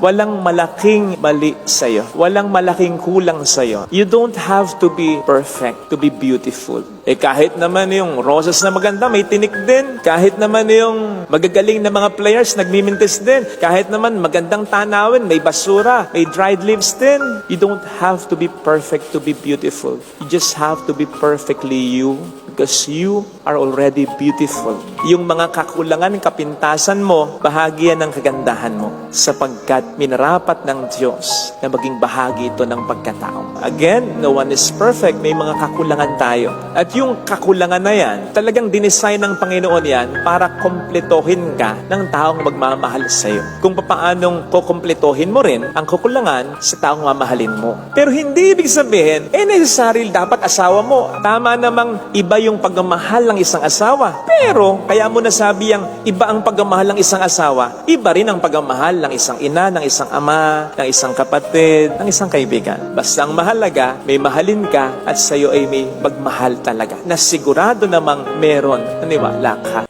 Walang malaking mali sa'yo. Walang malaking kulang sa'yo. You don't have to be perfect to be beautiful. Kahit naman yung roses na maganda, may tinik din. Kahit naman yung magagaling na mga players, nagmimintis din. Kahit naman magandang tanawin, may basura, may dried leaves din. You don't have to be perfect to be beautiful. You just have to be perfectly you because you are already beautiful. Yung mga kakulangan, kapintasan mo, bahagi yan ng kagandahan mo sapagkat minarapat ng Diyos na maging bahagi ito ng pagkatao. Again, no one is perfect. May mga kakulangan tayo. At yung kakulangan na yan, talagang dinesign ng Panginoon yan para kompletohin ka ng taong magmamahal sa iyo. Kung paanong kukompletohin mo rin ang kakulangan sa taong mamahalin mo. Pero hindi ibig sabihin, necessary dapat asawa mo. Tama namang iba yung pagmamahal ng isang asawa. Pero, kaya mo nasabi ang iba ang pagmamahal ng isang asawa, iba rin ang pagmamahal ng isang ina, ng isang ama, ng isang kapatid, ng isang kaibigan. Basta ang mahalaga, may mahalin ka at sa'yo ay may magmahal talaga. Na sigurado namang meron, naniwala ka.